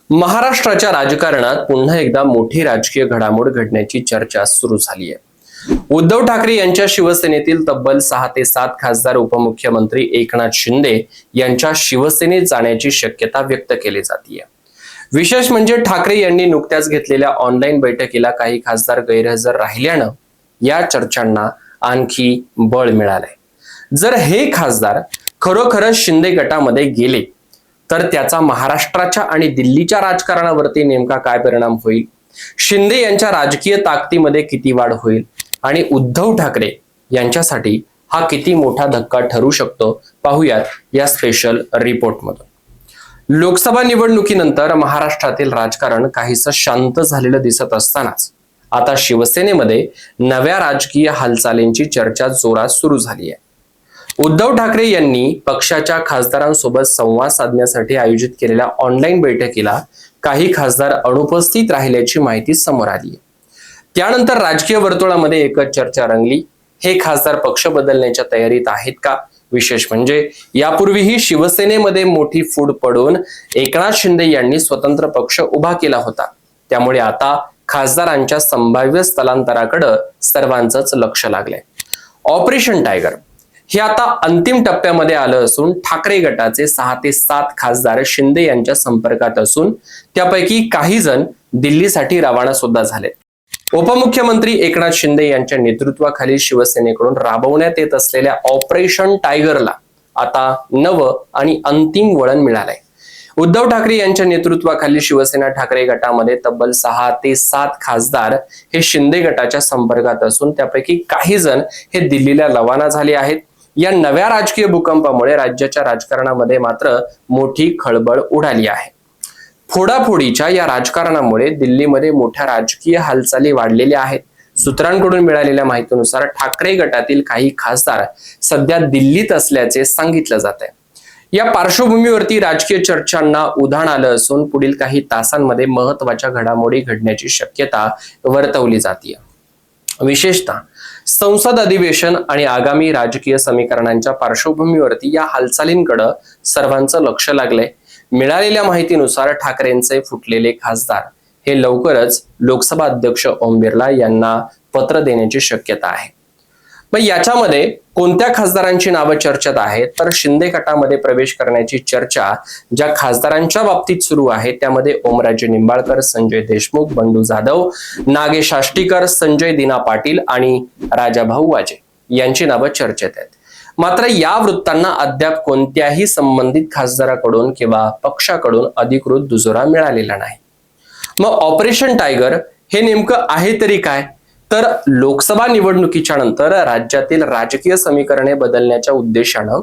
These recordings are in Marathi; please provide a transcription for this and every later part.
महाराष्ट्राच्या राजकारणात पुन्हा एकदा मोठी राजकीय घडामोड घडण्याची चर्चा सुरू झाली आहे। उद्धव ठाकरे यांच्या शिवसेनेतील तब्बल 6 ते 7 खासदार उपमुख्यमंत्री एकनाथ शिंदे यांच्या शिवसेनेत जाण्याची शक्यता व्यक्त केली जाते। विशेष म्हणजे ठाकरे यांनी नुकत्याच घेतलेल्या ऑनलाईन बैठकीला काही खासदार गैरहजर राहिल्यानं या चर्चांना आणखी बळ मिळालंय। जर हे खासदार खरोखरच शिंदे गटामध्ये गेले तर त्याचा महाराष्ट्राच्या आणि दिल्लीच्या राजकारणावरती नेमका काय परिणाम होईल, शिंदे यांच्या राजकीय ताकदीमध्ये किती वाढ होईल आणि उद्धव ठाकरे यांच्यासाठी हा किती मोठा धक्का ठरू शकतो, पाहूयात या स्पेशल रिपोर्टमधून। लोकसभा निवडणुकीनंतर महाराष्ट्रातील राजकारण काहीसं शांत झालेलं दिसत असतानाच आता शिवसेनेमध्ये नव्या राजकीय हालचालींची चर्चा जोरात सुरू झाली आहे। उद्धव ठाकरे यांनी पक्षाच्या खासदारांसोबत संवाद साधण्यासाठी आयोजित केलेल्या ऑनलाईन बैठकीला काही खासदार अनुपस्थित राहिल्याची माहिती समोर आली आहे। त्यानंतर राजकीय वर्तुळामध्ये एकच चर्चा रंगली, हे खासदार पक्ष बदलण्याच्या तयारीत आहेत का? विशेष म्हणजे यापूर्वीही शिवसेनेमध्ये मोठी फूट पडून एकनाथ शिंदे यांनी स्वतंत्र पक्ष उभा केला होता, त्यामुळे आता खासदारांच्या संभाव्य स्थलांतराकडे सर्वांचंच लक्ष लागलंय। ऑपरेशन टायगर हे आता अंतिम टप्प्यामध्ये आलं असून ठाकरे गटाचे 6 ते 7 खासदार शिंदे यांच्या संपर्कात असून त्यापैकी काही जण दिल्लीसाठी रवाना सुद्धा झाले। उपमुख्यमंत्री एकनाथ शिंदे यांच्या नेतृत्वाखाली शिवसेनेकडून राबवण्यात येत असलेल्या ऑपरेशन टायगरला आता नवं आणि अंतिम वळण मिळालंय। उद्धव ठाकरे यांच्या नेतृत्वाखाली शिवसेना ठाकरे गटामध्ये तब्बल 6 ते 7 खासदार हे शिंदे गटाच्या संपर्कात असून त्यापैकी काही जण हे दिल्लीला रवाना झाले आहेत। या नव्या राजकीय भूकंपामुळे राज्याच्या राजकारणामध्ये मात्र मोठी खळबळ उडाली आहे। फोडाफोडीच्या या राजकारणामुळे दिल्लीमध्ये मोठ्या राजकीय हालचाली वाढलेल्या आहेत। सूत्रांकडून मिळालेल्या माहितीनुसार ठाकरे गटातील काही खासदार सध्या दिल्लीत असल्याचे सांगितलं जात आहे। या पार्श्वभूमीवरती राजकीय चर्चांना उधाण आलं असून पुढील काही तासांमध्ये महत्त्वाच्या घडामोडी घडण्याची शक्यता वर्तवली जाते। विशेषतः संसद अधिवेशन आणि आगामी राजकीय समीकरणांच्या पार्श्वभूमीवरती या हालचालींकडे सर्वांचं लक्ष लागलंय। मिळालेल्या माहितीनुसार ठाकरेंचे फुटलेले खासदार हे लवकरच लोकसभा अध्यक्ष ओम बिर्ला यांना पत्र देण्याची शक्यता आहे। मग याच्यामध्ये कोणत्या खासदारांची नावं चर्चेत आहेत, तर शिंदे गटामध्ये प्रवेश करण्याची चर्चा ज्या खासदारांच्या बाबतीत सुरू आहे त्यामध्ये ओमराजे निंबाळकर, संजय देशमुख, बंडू जाधव, नागेश आष्टीकर, संजय दिना पाटील आणि राजाभाऊ वाजे यांची नावं चर्चेत आहेत। मात्र या वृत्तांना अद्याप कोणत्याही संबंधित खासदाराकडून किंवा पक्षाकडून अधिकृत दुजोरा मिळालेला नाही। मग ऑपरेशन टायगर हे नेमकं आहे तरी काय? तर लोकसभा निवडणुकीच्या नंतर राज्यातील राजकीय समीकरणे बदलण्याच्या उद्देशानं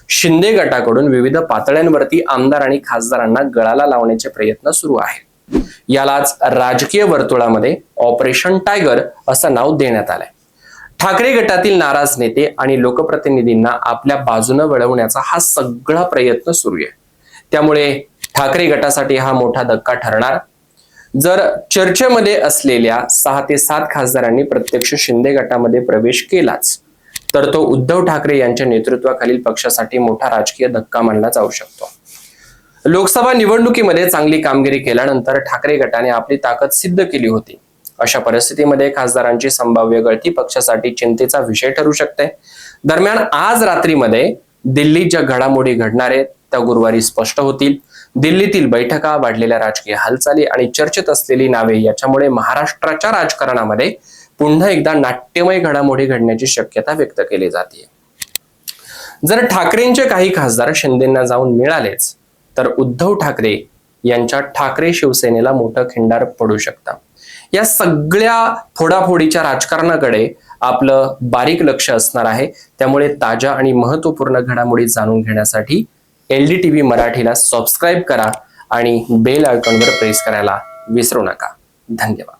शिंदे गटाकडून विविध पातळ्यांवरती आमदार आणि खासदारांना गळाला लावण्याचे प्रयत्न सुरू आहेत। यालाच राजकीय वर्तुळामध्ये ऑपरेशन टायगर असं नाव देण्यात आलंय। ठाकरे गटातील नाराज नेते आणि लोकप्रतिनिधींना आपल्या बाजूने वळवण्याचा हा सगळा प्रयत्न सुरू आहे। त्यामुळे ठाकरे गटासाठी हा मोठा धक्का ठरणार। जर चर्चेमध्ये असलेल्या 6 ते 7 खासदारांनी प्रत्यक्ष शिंदे गटामध्ये प्रवेश केलाच तर तो उद्धव ठाकरे यांच्या नेतृत्वाखालील पक्षासाठी मोठा राजकीय धक्का मानला जाऊ शकतो। लोकसभा निवडणुकीमध्ये चांगली कामगिरी केल्यानंतर ठाकरे गटाने आपली ताकद सिद्ध केली होती। अशा परिस्थितीमध्ये खासदारांची संभाव्य गळती पक्षासाठी चिंतेचा विषय ठरू शकते। दरम्यान आज रात्रीमध्ये दिल्लीत ज्या घडामोडी घडणार आहेत त्या गुरुवारी स्पष्ट होतील। दिल्लीतील बैठका, वाढलेल्या राजकीय हालचाली आणि चर्चेत असलेली नावे याच्यामुळे महाराष्ट्राच्या राजकारणामध्ये पुन्हा एकदा नाट्यमय घडामोडी घडण्याची शक्यता व्यक्त केली जाते। जर ठाकरेंचे काही खासदार शिंदेंना जाऊन मिळालेच तर उद्धव ठाकरे यांच्या ठाकरे शिवसेनेला मोठं खिंडार पडू शकतं। या सगळ्या फोडाफोडीच्या राजकारणाकडे आपलं बारीक लक्ष असणार आहे। त्यामुळे ताज्या आणि महत्त्वपूर्ण घडामोडी जाणून घेण्यासाठी LDTV मराठीला सबस्क्राईब करा आणि बेल आयकॉनवर प्रेस करायला विसरू नका। धन्यवाद।